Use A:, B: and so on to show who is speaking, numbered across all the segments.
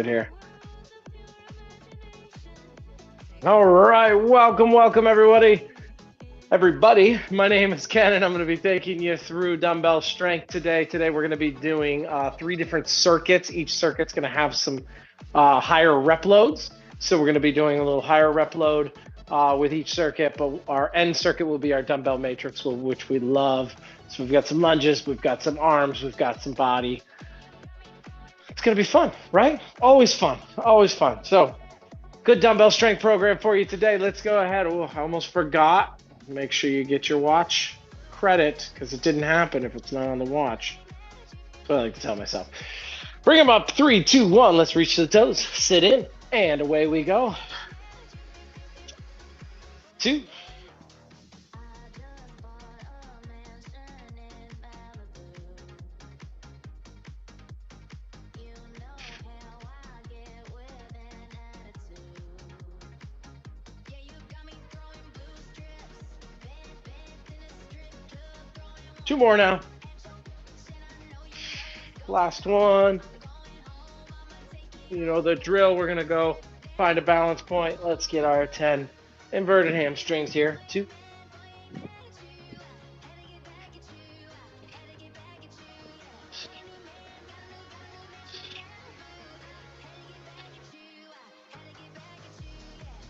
A: Here. All right, welcome everybody. My name is Ken, and I'm going to be taking you through dumbbell strength today. Today we're going to be doing 3 different circuits. Each circuit's going to have some higher rep loads. So we're going to be doing a little higher rep load with each circuit, but our end circuit will be our dumbbell matrix, which we love. So we've got some lunges, we've got some arms, we've got some body. It's going to be fun, right? Always fun. So good dumbbell strength program for you today. Let's go ahead. Oh, I almost forgot. Make sure you get your watch credit because it didn't happen if it's not on the watch. That's what I like to tell myself. Bring them up. 3, 2, 1. Let's reach the toes. Sit in, and away we go. 2. 2 more now. Last one. You know the drill. We're going to go find a balance point. Let's get our 10 inverted hamstrings here. 2.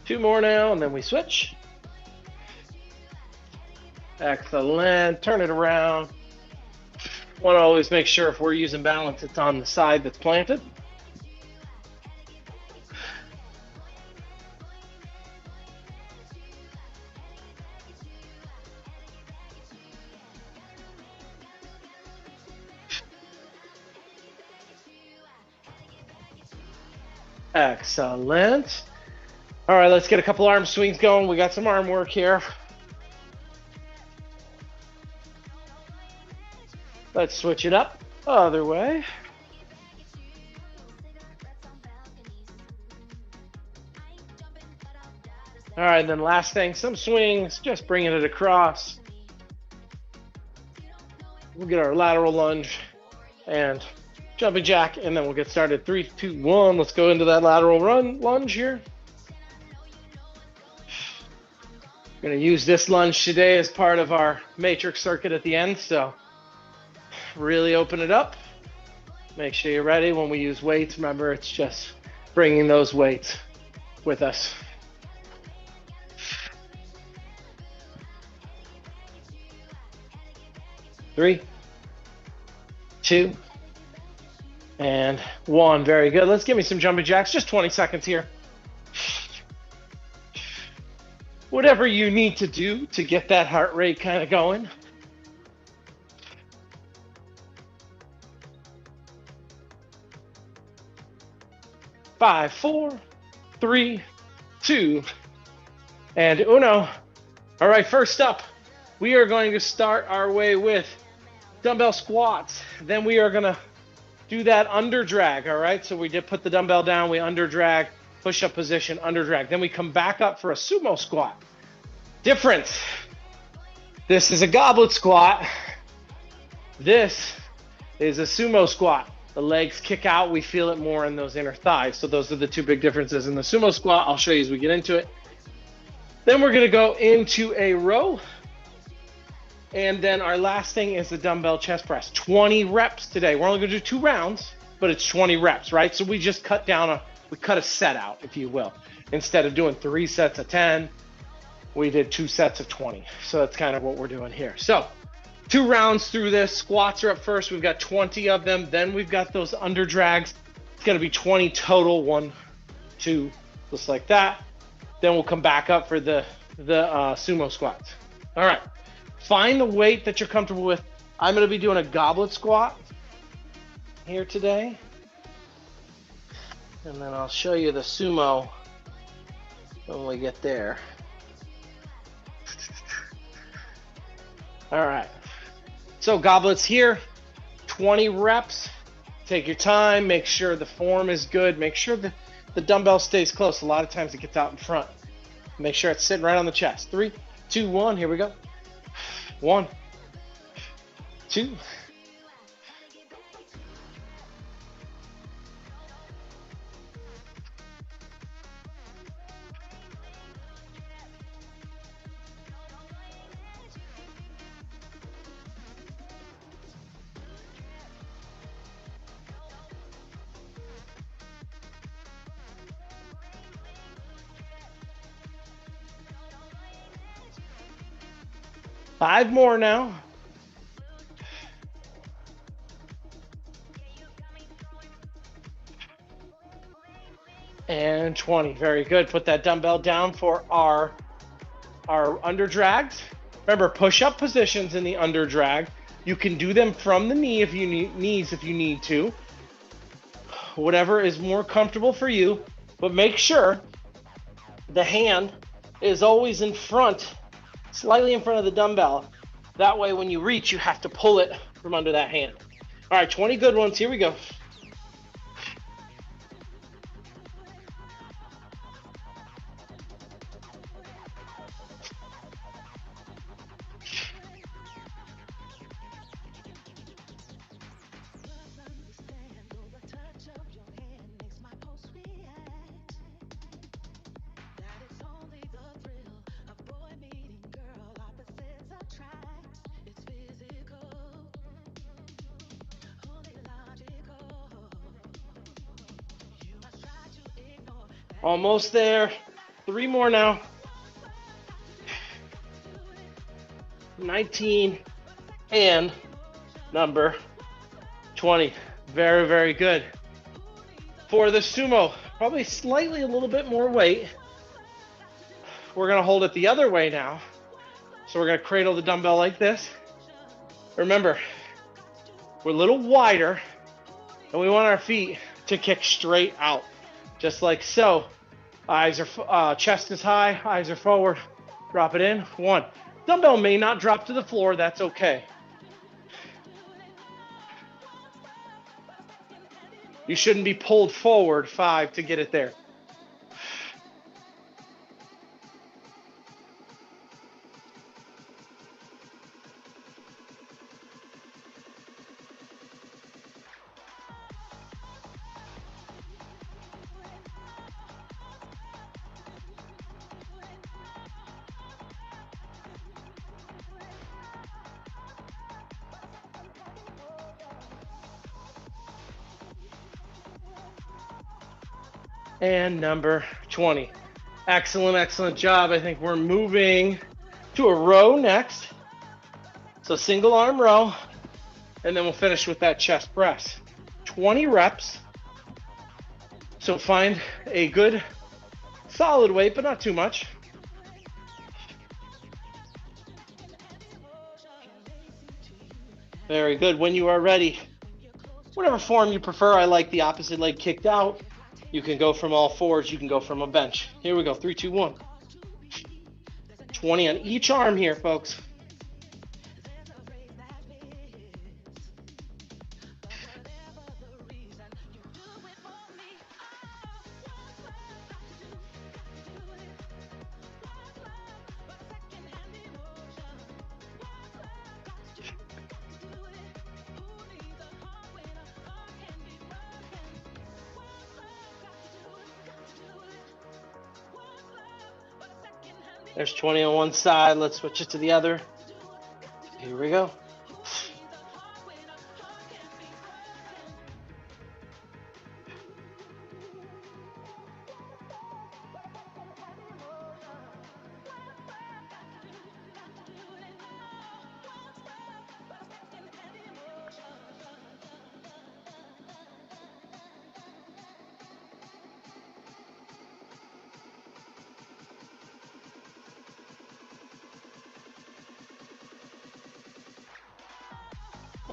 A: 2 more now, and then we switch. Excellent. Turn it around. Want to always make sure if we're using balance, it's on the side that's planted. Excellent. All right, let's get a couple arm swings going. We got some arm work here. Let's switch it up. Other way. All right, and then last thing, some swings, just bringing it across. We'll get our lateral lunge and jumping jack, and then we'll get started. 3, 2, 1. Let's go into that lateral lunge here. We're going to use this lunge today as part of our matrix circuit at the end, so really open it up. Make sure you're ready. When we use weights, remember it's just bringing those weights with us. 3, 2, and 1. Very good. Let's give me some jumping jacks. Just 20 seconds here. Whatever you need to do to get that heart rate kind of going. 5, 4, 3, 2, and uno. All right, first up, we are going to start our way with dumbbell squats. Then we are going to do that under drag, all right? So we did put the dumbbell down, we under drag, push-up position, under drag. Then we come back up for a sumo squat. Difference. This is a goblet squat. This is a sumo squat. The legs kick out. We feel it more in those inner thighs. So those are the 2 big differences in the sumo squat. I'll show you as we get into it. Then we're going to go into a row. And then our last thing is the dumbbell chest press. 20 reps today. We're only going to do 2 rounds, but it's 20 reps, right? So we just cut a set out, if you will. Instead of doing 3 sets of 10, we did 2 sets of 20. So that's kind of what we're doing here. So 2 rounds through this. Squats are up first. We've got 20 of them. Then we've got those under drags. It's going to be 20 total. 1, 2, just like that. Then we'll come back up for the sumo squats. All right. Find the weight that you're comfortable with. I'm going to be doing a goblet squat here today. And then I'll show you the sumo when we get there. All right. So goblets here, 20 reps. Take your time, make sure the form is good, make sure the dumbbell stays close. A lot of times it gets out in front. Make sure it's sitting right on the chest. 3, 2, 1, here we go. 1, 2, 3, 5 more now. And 20. Very good. Put that dumbbell down for our under drags. Remember, push-up positions in the under drag. You can do them from the knees if you need to. Whatever is more comfortable for you, but make sure the hand is always in front, slightly in front of the dumbbell. That way, when you reach, you have to pull it from under that hand. All right, 20 good ones. Here we go. Almost there. 3 more now. 19 and number 20. Very, very good. For the sumo, probably slightly a little bit more weight. We're going to hold it the other way now. So we're going to cradle the dumbbell like this. Remember, we're a little wider, and we want our feet to kick straight out, just like so. Eyes are, chest is high, eyes are forward. Drop it in. 1. Dumbbell may not drop to the floor. That's okay. You shouldn't be pulled forward. 5 to get it there. And number 20. Excellent, excellent job. I think we're moving to a row next. So single arm row, and then we'll finish with that chest press. 20 reps. So find a good solid weight, but not too much. Very good. When you are ready, whatever form you prefer, I like the opposite leg kicked out. You can go from all fours. You can go from a bench. Here we go. 3, 2, 1. 20 on each arm here, folks. There's 20 on one side. Let's switch it to the other. Here we go.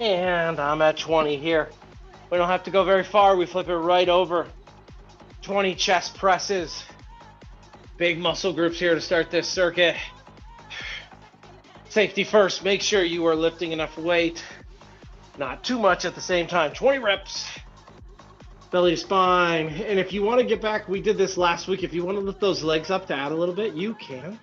A: And I'm at 20 here. We don't have to go very far. We flip it right over. 20 chest presses. Big muscle groups here to start this circuit. Safety first. Make sure you are lifting enough weight. Not too much at the same time. 20 reps. Belly to spine. And if you want to get back, we did this last week. If you want to lift those legs up to add a little bit, you can.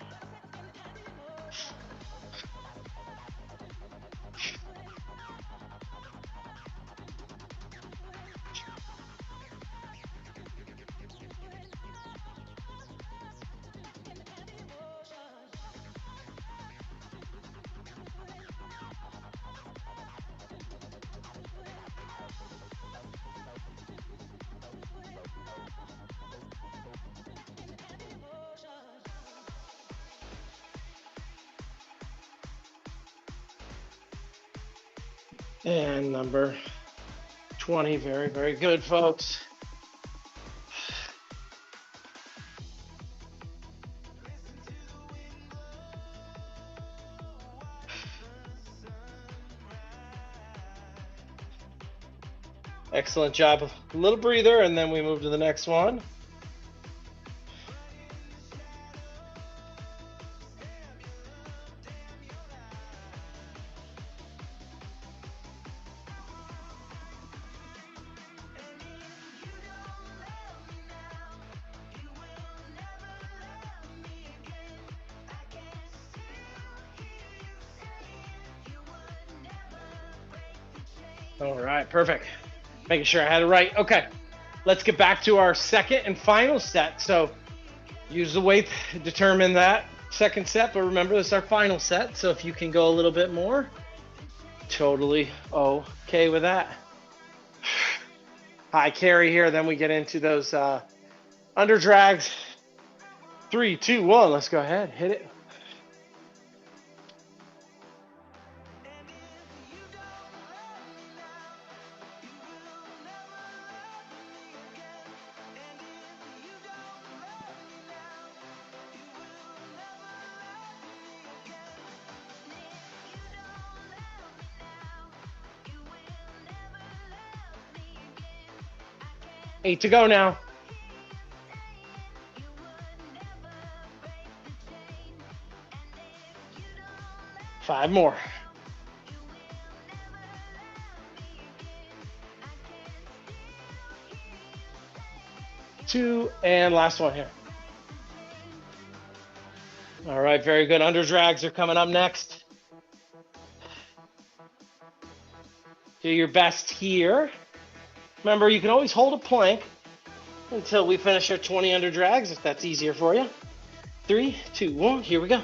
A: And number 20. Very, very good, folks. Excellent job. A little breather, and then we move to the next one. All right, perfect. Making sure I had it right. Okay, let's get back to our second and final set. So use the weight to determine that second set, but remember this is our final set. So if you can go a little bit more, totally okay with that. High carry here, then we get into those under drags. 3, 2, 1, let's go ahead, hit it. Eight to go now. Five more. 2, and last one here. All right, very good. Under drags are coming up next. Do your best here. Remember, you can always hold a plank until we finish our 20 under drags, if that's easier for you. 3, 2, 1, here we go.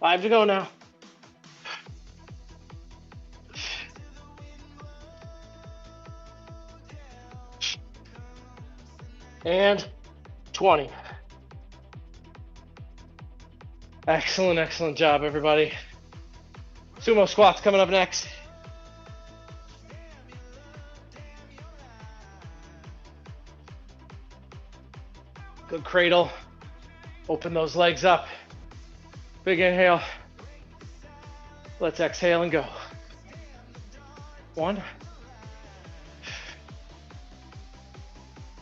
A: Five to go now. And 20. Excellent, excellent job, everybody. Sumo squats coming up next. Good cradle. Open those legs up. Big inhale. Let's exhale and go. 1.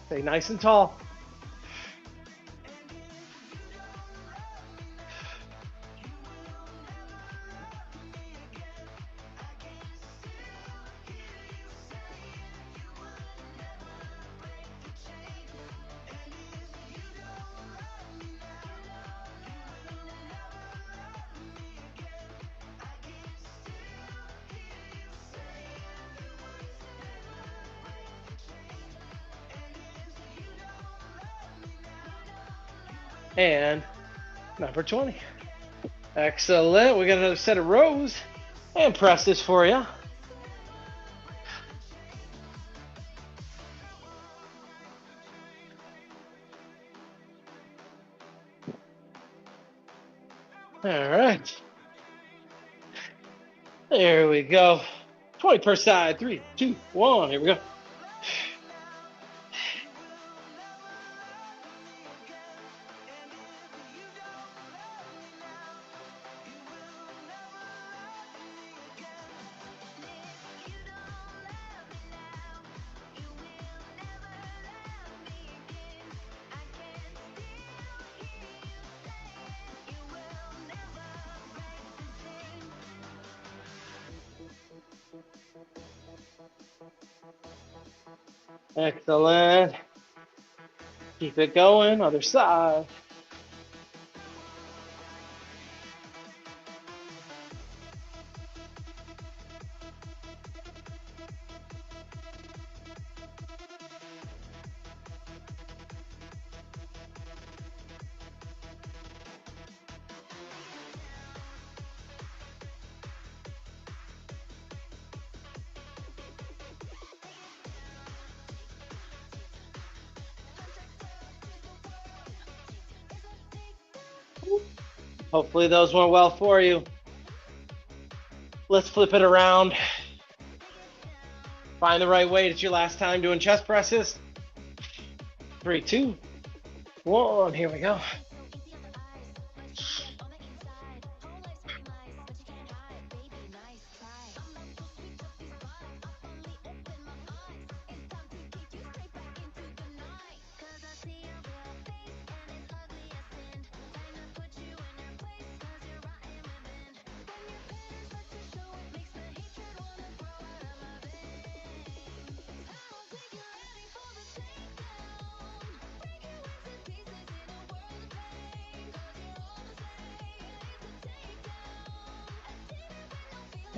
A: Stay nice and tall. 'And number 20. Excellent. We got another set of rows. And press this for you. All right. There we go. 20 per side. 3, 2, 1. Here we go. Excellent. Keep it going. Other side. Hopefully those went well for you. Let's flip it around. Find the right weight. It's your last time doing chest presses. 3, 2, 1. Here we go.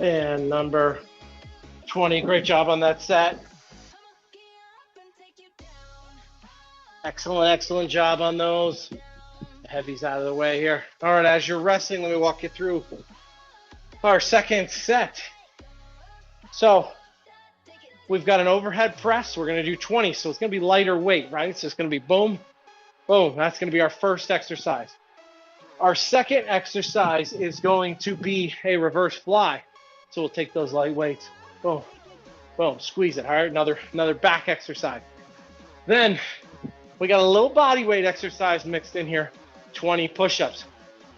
A: And number 20, great job on that set. Excellent, excellent job on those. The heavy's out of the way here. All right, as you're resting, let me walk you through our second set. So we've got an overhead press. We're going to do 20, so it's going to be lighter weight, right? So it's going to be boom, boom. That's going to be our first exercise. Our second exercise is going to be a reverse fly. So we'll take those light weights, boom, boom, squeeze it. All right, another back exercise. Then we got a little body weight exercise mixed in here, 20 push-ups.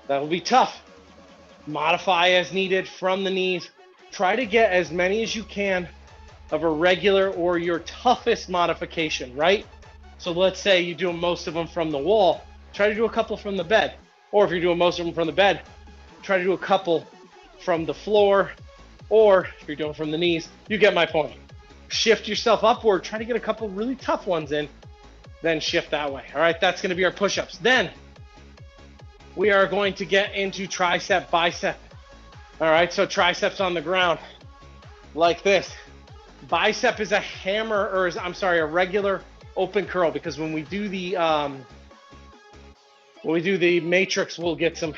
A: That will be tough. Modify as needed from the knees. Try to get as many as you can of a regular or your toughest modification, right? So let's say you're doing most of them from the wall. Try to do a couple from the bed. Or if you're doing most of them from the bed, try to do a couple from the floor. Or if you're doing from the knees, you get my point. Shift yourself upward. Try to get a couple really tough ones in. Then shift that way. All right, that's going to be our push-ups. Then we are going to get into tricep, bicep. All right, so triceps on the ground like this. Bicep is a hammer, or a regular open curl, because when we do the matrix, we'll get some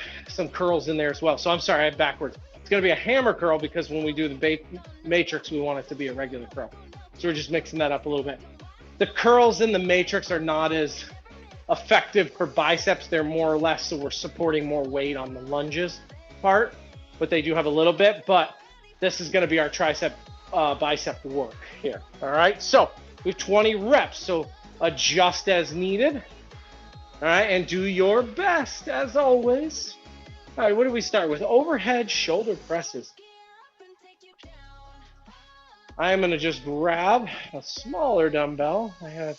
A: curls in there as well. So I'm sorry, I'm backwards. It's going to be a hammer curl because when we do the matrix, we want it to be a regular curl. So we're just mixing that up a little bit. The curls in the matrix are not as effective for biceps. They're more or less, so we're supporting more weight on the lunges part, but they do have a little bit. But this is going to be our tricep bicep work here. All right, so we have 20 reps, so adjust as needed. All right, and do your best as always. All right, what do we start with? Overhead shoulder presses. I'm going to just grab a smaller dumbbell. I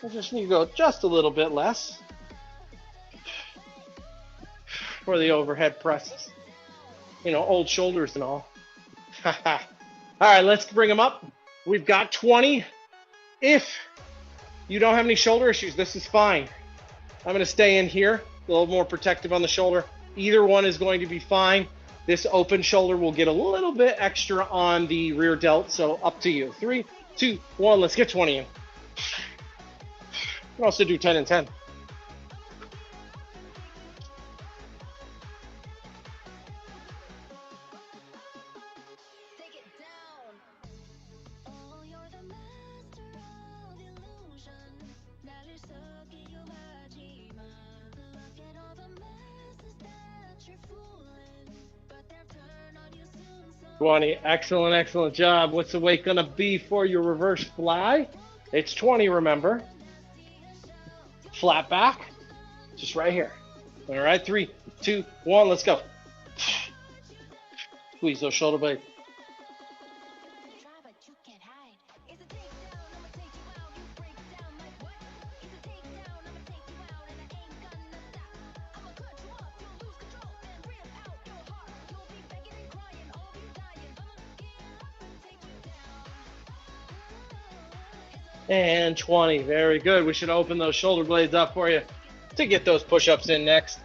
A: just need to go just a little bit less for the overhead presses. You know, old shoulders and all. All right, let's bring them up. We've got 20. If you don't have any shoulder issues, this is fine. I'm going to stay in here, a little more protective on the shoulder. Either one is going to be fine. This open shoulder will get a little bit extra on the rear delt, so up to you. 3, 2, 1, let's get 20 in. You can also do 10 and 10. Excellent, excellent job. What's the weight going to be for your reverse fly? It's 20, remember. Flat back, just right here. All right, 3, 2, 1, let's go. Squeeze those shoulder blades. And 20, very good. We should open those shoulder blades up for you to get those push-ups in next.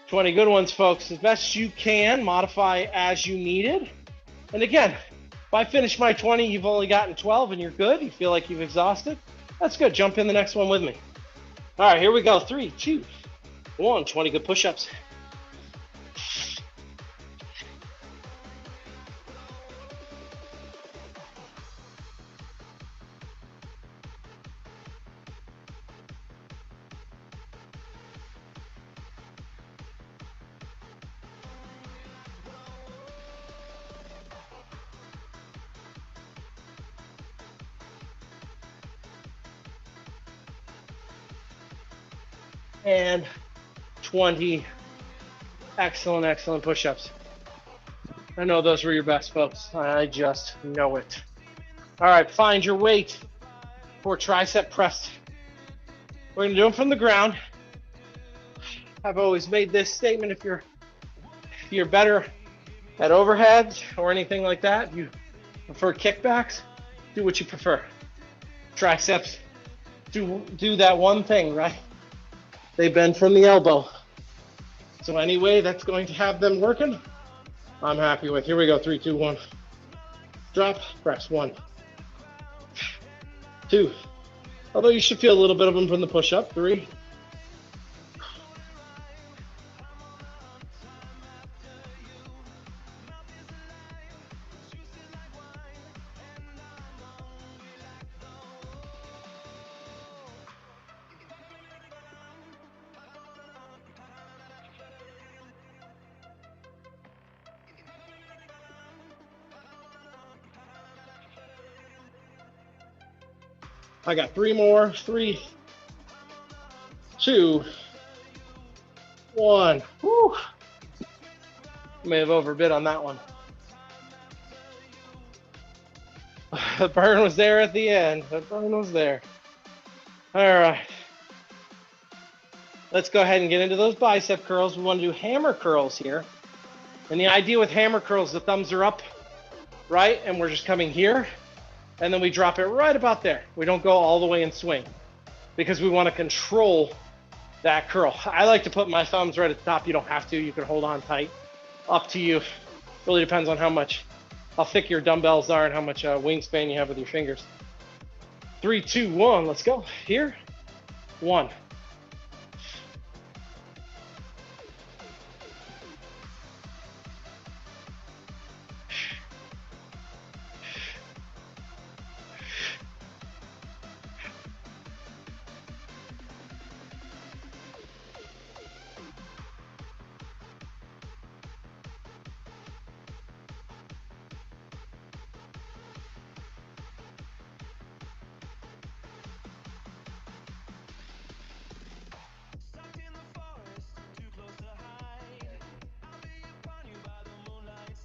A: 20 good ones, folks. As best you can, modify as you needed. And again, if I finish my 20, you've only gotten 12 and you're good, you feel like you've exhausted, that's good. Jump in the next one with me. All right, here we go. 3, 2, 1, 20 good push-ups. and 20 excellent, excellent push-ups. I know those were your best, folks. I just know it. All right, find your weight for tricep press. We're gonna do them from the ground. I've always made this statement: if you're better at overheads or anything like that, you prefer kickbacks, do what you prefer. Triceps, do that one thing, right? They bend from the elbow. So anyway, that's going to have them working, I'm happy with. Here we go, 3, 2, 1. Drop, press, 1, 2. Although you should feel a little bit of them from the push-up, 3. I got 3 more. 3, 2, 1. Whew. May have overbid on that one. The burn was there at the end. The burn was there. All right. Let's go ahead and get into those bicep curls. We want to do hammer curls here. And the idea with hammer curls, the thumbs are up, right? And we're just coming here. And then we drop it right about there. We don't go all the way and swing because we want to control that curl. I like to put my thumbs right at the top. You don't have to. You can hold on tight. Up to you. Really depends on how thick your dumbbells are and how much wingspan you have with your fingers. 3, 2, 1. Let's go. Here. 1.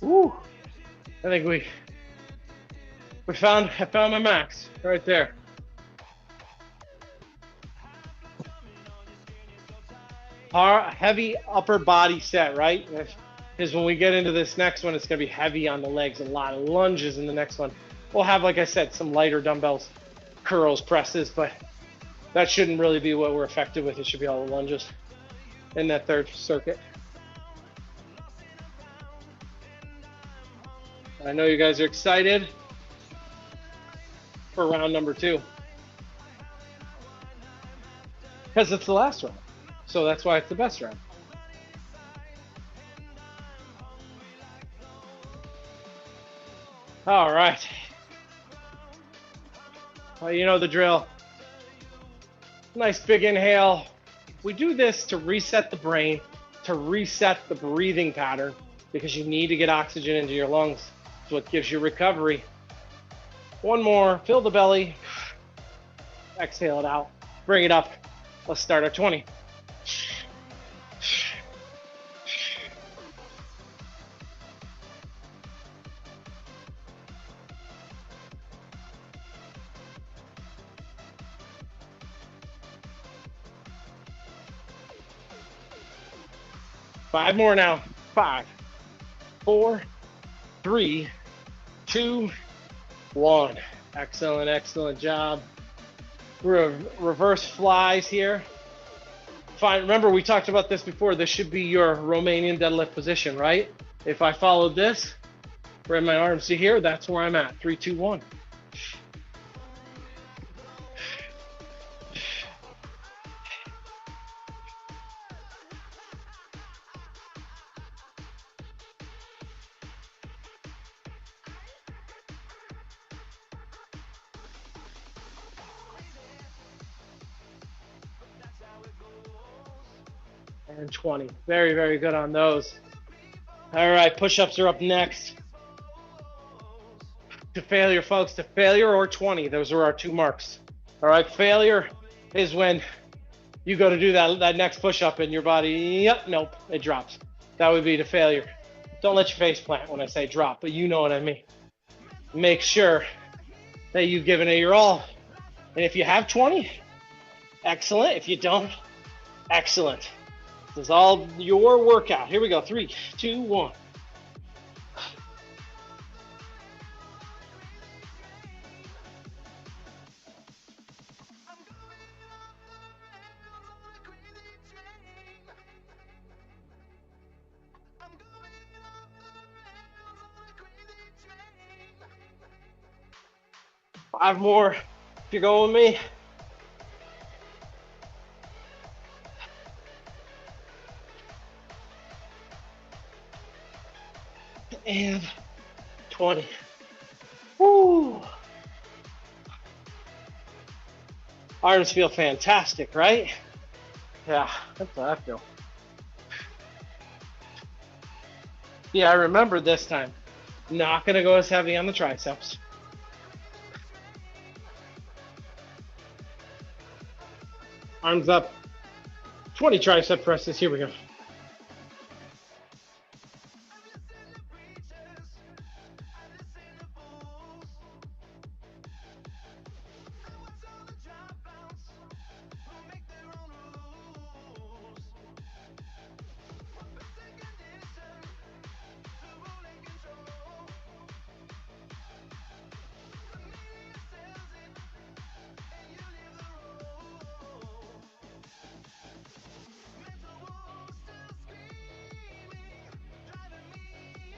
A: 'Woo. I think I found my max right there. Our heavy upper body set, right? Because when we get into this next one, it's going to be heavy on the legs, a lot of lunges in the next one. We'll have, like I said, some lighter dumbbells, curls, presses, but that shouldn't really be what we're effective with. It should be all the lunges in that third circuit. I know you guys are excited for round number 2 because it's the last round. So that's why it's the best round. All right. Well, you know the drill. Nice big inhale. We do this to reset the brain, to reset the breathing pattern, because you need to get oxygen into your lungs. It's what gives you recovery. 1 more. Fill the belly. Exhale it out. Bring it up. Let's start at 20. Five more now. 5, 4, 3, 2, 1. Excellent, excellent job. Reverse flies here. Fine. Remember, we talked about this before. This should be your Romanian deadlift position, right? If I followed this, bring my arms to here, that's where I'm at. 3, 2, 1. And 20. Very, very good on those. All right, push-ups are up next. To failure, folks, to failure or 20. Those are our 2 marks. All right, failure is when you go to do that next push-up and your body, yep, nope, it drops. That would be the failure. Don't let your face plant when I say drop, but you know what I mean. Make sure that you've given it your all. And if you have 20, excellent. If you don't, excellent. This is all your workout. Here we go. 3, 2, 1. Five more if you're going with me. And 20. Woo! Arms feel fantastic, right? Yeah, that's how I feel. Yeah, I remember this time. Not gonna go as heavy on the triceps. Arms up. 20 tricep presses. Here we go.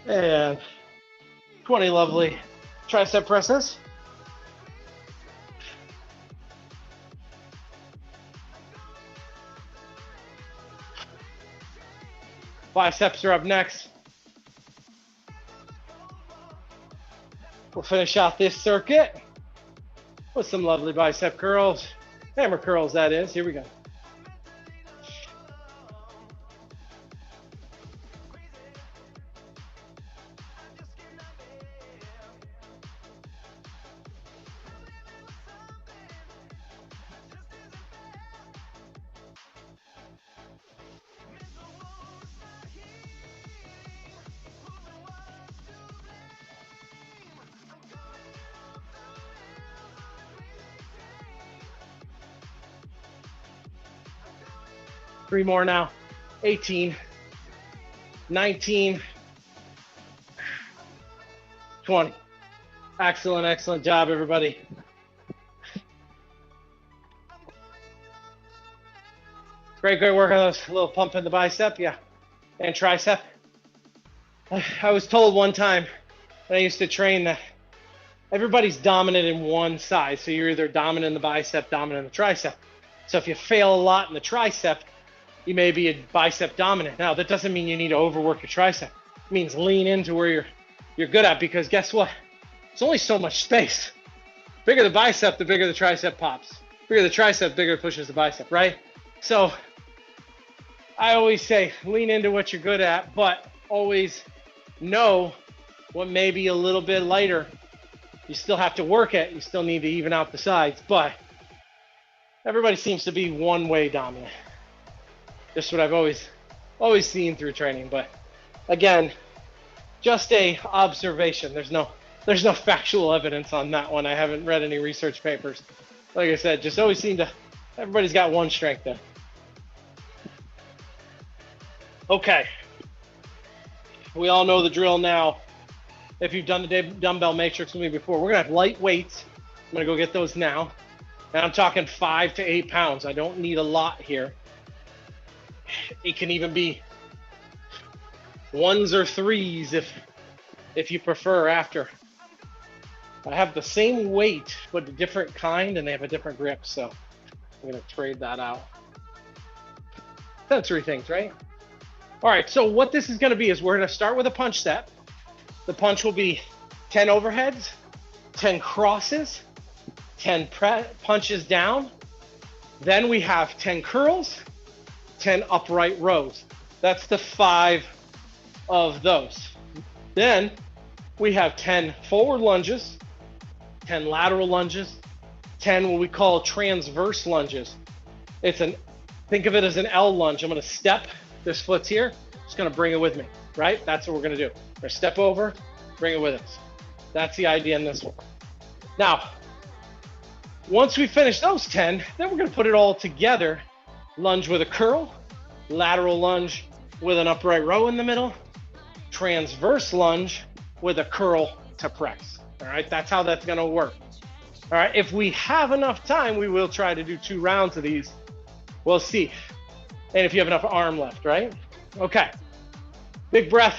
A: And 20 lovely tricep presses. Biceps are up next. We'll finish out this circuit with some lovely bicep curls. Hammer curls, that is. Here we go. Three more now. 18, 19, 20. Excellent, excellent job, everybody. Great, great work on those. A little pump in the bicep, yeah, and tricep. I was told one time when I used to train that everybody's dominant in one side. So you're either dominant in the bicep, dominant in the tricep. So if you fail a lot in the tricep, you may be a bicep dominant. Now, that doesn't mean you need to overwork your tricep. It means lean into where you're good at, because guess what? There's only so much space. Bigger the bicep, the bigger the tricep pops. Bigger the tricep, bigger it pushes the bicep, right? So I always say lean into what you're good at, but always know what may be a little bit lighter. You still have to work it. You still need to even out the sides, but everybody seems to be one way dominant. Just what I've always seen through training. But again, just a observation. There's no factual evidence on that one. I haven't read any research papers. Like I said, just always seem to, everybody's got one strength there. Okay. We all know the drill now. If you've done the dumbbell matrix with me before, we're gonna have light weights. I'm gonna go get those now. And I'm talking 5 to 8 pounds. I don't need a lot here. It can even be 1s or 3s if you prefer after. I have the same weight, but a different kind, and they have a different grip, so I'm gonna trade that out. That's 3 things, right? All right, so what this is gonna be is we're gonna start with a punch set. The punch will be 10 overheads, 10 crosses, 10 punches down. Then we have 10 curls, 10 upright rows. That's the 5 of those. Then we have 10 forward lunges, 10 lateral lunges, 10 what we call transverse lunges. It's an Think of it as an L lunge. I'm going to step, this foot's here, just going to bring it with me, right? That's what we're going to do. We're going to step over, bring it with us. That's the idea in this one. Now, once we finish those 10, then we're going to put it all together. Lunge with a curl, lateral lunge with an upright row in the middle, transverse lunge with a curl to press. All right, that's how that's going to work. All right, if we have enough time, we will try to do 2 rounds of these. We'll see. And if you have enough arm left, right? Okay. Big breath.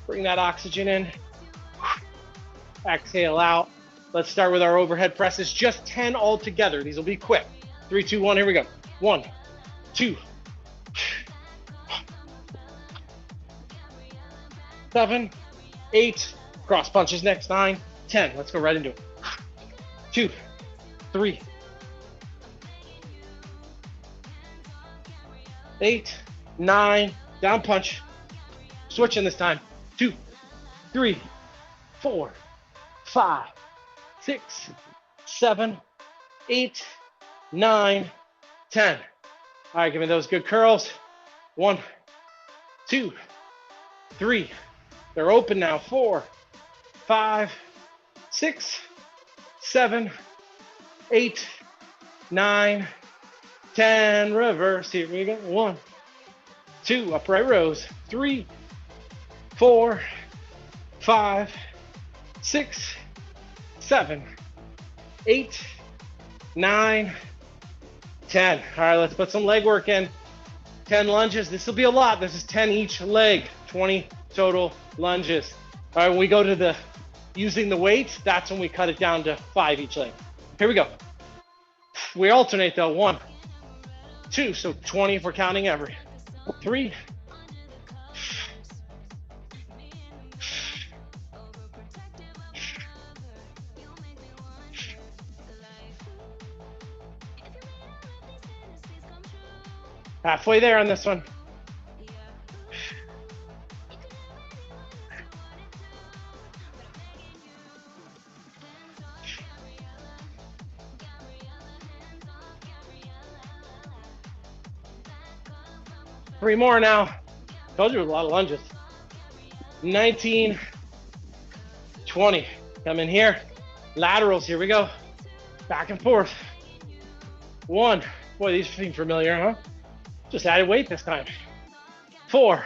A: Bring that oxygen in. Exhale out. Let's start with our overhead presses. Just 10 all together. These will be quick. 3, 2, 1. Here we go. 1, 2, 7, 8. Cross punches next. 9, 10. Let's go right into it. 2, 3, 8, 9. Down punch. Switching this time. 2, 3, 4, 5, 6, 7, 8, 9, 10. All right, give me those good curls. 1, 2, 3. They're open now. 4, 5, 6, 7, 8, 9, 10. Reverse. Here we go. 1, 2. Upright rows. 3, 4, 5, 6, 7, 8, 9, 10. All right, let's put some leg work in. 10 lunges. This will be a lot. This is 10 each leg. 20 total lunges. All right, when we go to the using the weights, that's when we cut it down to 5 each leg. Here we go. We alternate though. 1, 2, so 20 if we're counting every. 3, 'Halfway there on this one. Three more now. Told you it was a lot of lunges. 19, 20. Come in here. Laterals, here we go. Back and forth. 1. Boy, these seem familiar, huh? Just added weight this time. 4.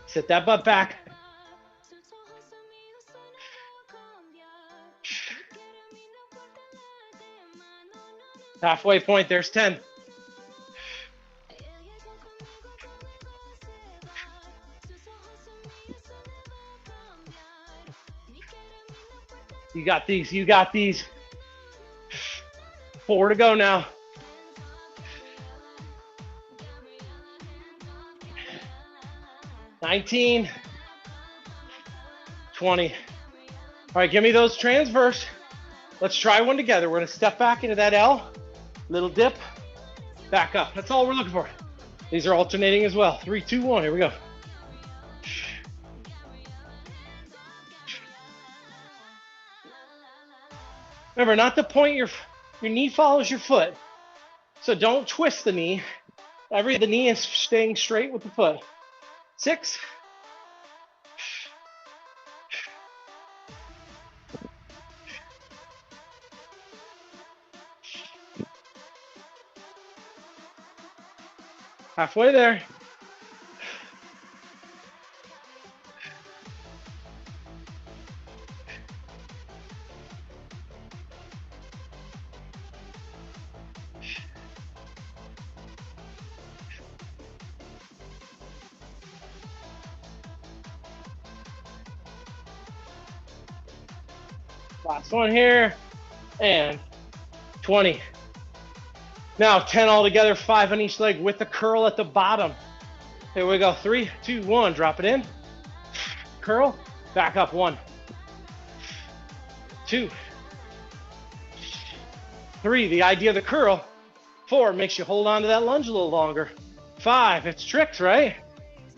A: Sit that butt back. 1/2 point, there's 10. You got these, you got these. 4 to go now. 19, 20. All right, give me those transverse. Let's try one together. We're gonna step back into that L, little dip, back up. That's all we're looking for. These are alternating as well. 3, 2, 1, here we go. Remember, not to point your knee follows your foot. So don't twist the knee. The knee is staying straight with the foot. 6. 1/2 there. Last one here, and 20. Now 10 all together, 5 on each leg with the curl at the bottom. Here we go, 3, 2, 1, drop it in. Curl, back up, 1, 2, 3, the idea of the curl. 4, makes you hold on to that lunge a little longer. 5, it's tricks, right?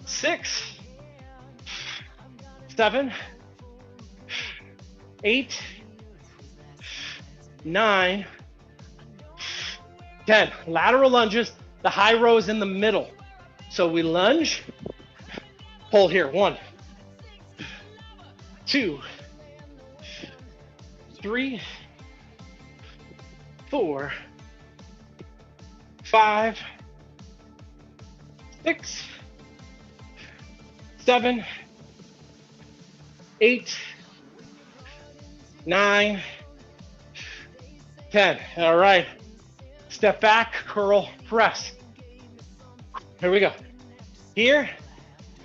A: 6, 7, 8, 9, 10. Lateral lunges. The high row is in the middle. So we lunge, hold here. 1, 2, 3, 4, 5, 6, 7, 8, 9, 10. All right. Step back, curl, press. Here we go. Here,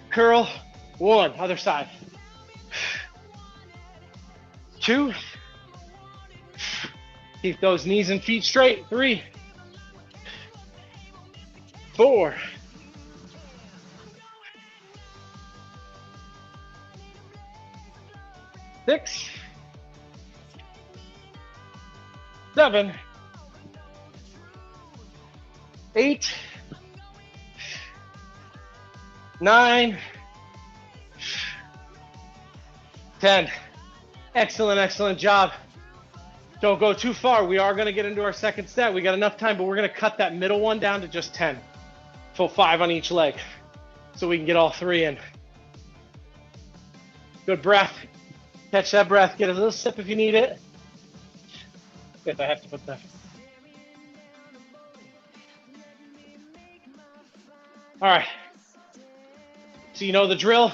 A: curl, 1, other side. 2, keep those knees and feet straight. 3, 4, 6, 7, 8, 9, 10. Excellent, excellent job. Don't go too far. We are going to get into our second set. We got enough time, but we're going to cut that middle one down to just 10. So 5 on each leg so we can get all 3 in. Good breath. Catch that breath. Get a little sip if you need it. If I have to put that. All right. So you know the drill.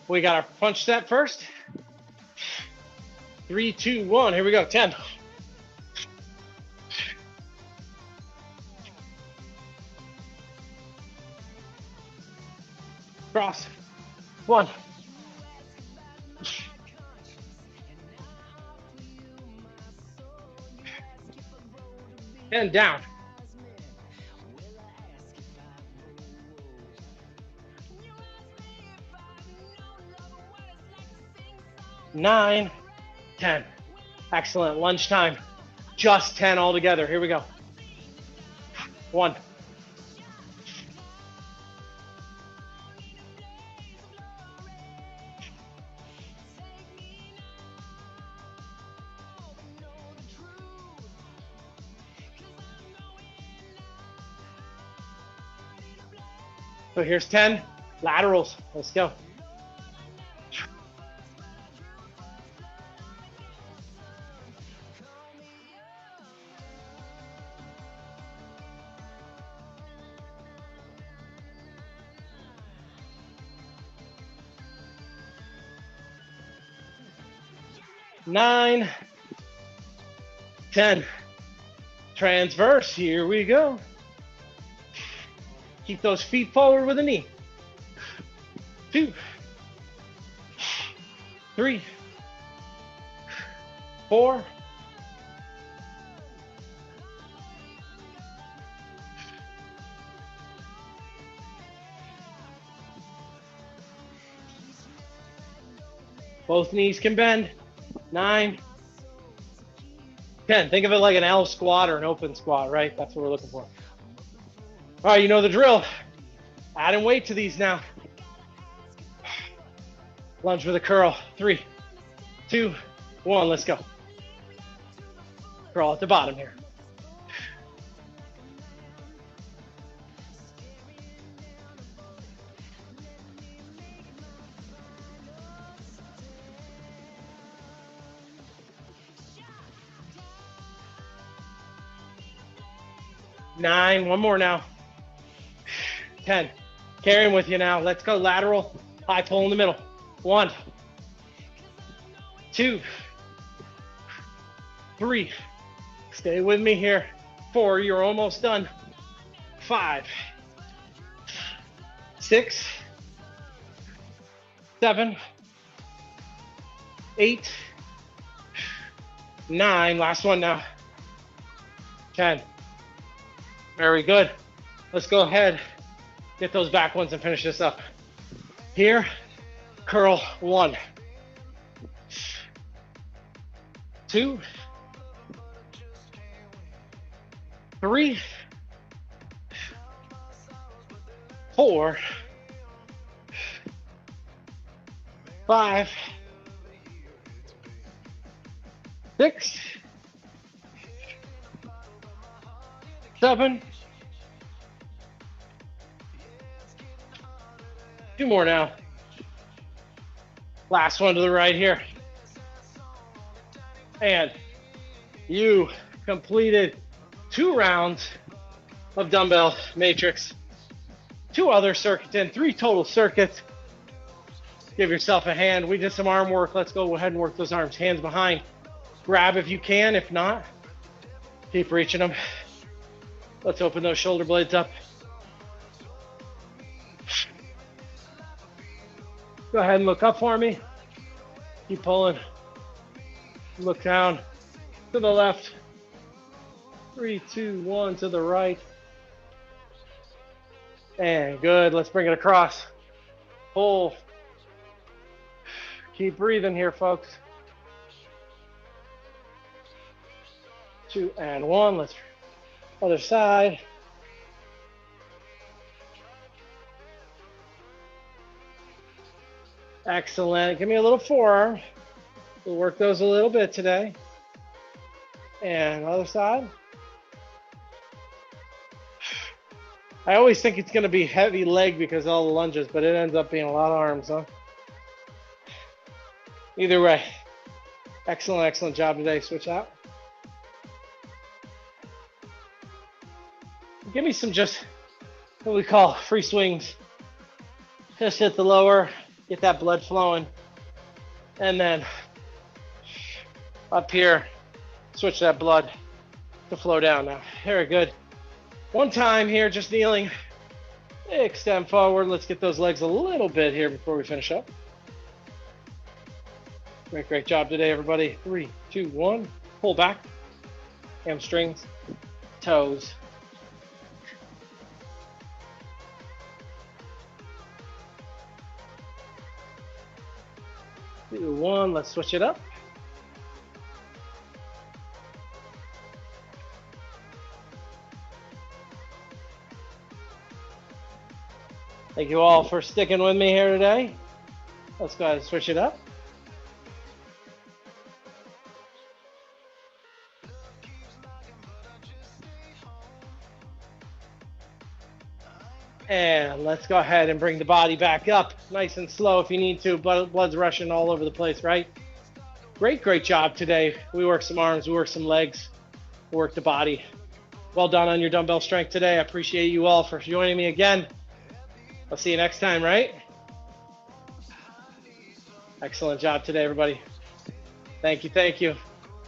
A: We got our punch set first. 3, 2, 1. Here we go. 10. Cross. 1. And down. 9, 10. Excellent. Lunchtime. Just 10 all together. Here we go. 1. 'So here's 10 laterals. Let's go. Nine, 10. Transverse. Here we go. Keep those feet forward with a knee. 2, 3, 4, 5. Both knees can bend. 9, 10. Think of it like an L squat or an open squat, right? That's what we're looking for. All right, you know the drill. Adding weight to these now. Lunge with a curl. 3, 2, 1. Let's go. Curl at the bottom here. Nine. One more now. 10. Carrying with you now. Let's go lateral. High pull in the middle. 1, 2, 3. Stay with me here. 4. You're almost done. 5, 6, 7, 8, 9. Last one now. 10. Very good. Let's go ahead, get those back ones and finish this up. Here, curl. 1, 2, 3, 4, 5, 6, 7. 2 more now. Last one to the right here. And you completed 2 rounds of dumbbell matrix. 2 other circuits in, 3 total circuits. Give yourself a hand. We did some arm work. Let's go ahead and work those arms. Hands behind. Grab if you can. If not, keep reaching them. Let's open those shoulder blades up. Go ahead and look up for me. Keep pulling. Look down to the left. 3, 2, 1 to the right. And good. Let's bring it across. Pull. Keep breathing here, folks. 2 and 1. Let's other side. Excellent. Give me a little forearm. We'll work those a little bit today. And other side. I always think it's going to be heavy leg because of all the lunges, but it ends up being a lot of arms, huh? Either way, excellent, excellent job today. Switch out. Give me some just what we call free swings. Just hit the lower, get that blood flowing, and then up here, switch that blood to flow down now. Very good. One time here, just kneeling. Extend forward. Let's get those legs a little bit here before we finish up. Great, great job today, everybody. 3, 2, 1. Pull back. Hamstrings, toes. 2, 1. Let's switch it up. Thank you all for sticking with me here today. Let's go ahead and switch it up. And let's go ahead and bring the body back up nice and slow if you need to. Blood's rushing all over the place, right? Great, great job today. We worked some arms, we worked some legs, we worked the body. Well done on your dumbbell strength today. I appreciate you all for joining me again. I'll see you next time, right? Excellent job today, everybody. Thank you, thank you.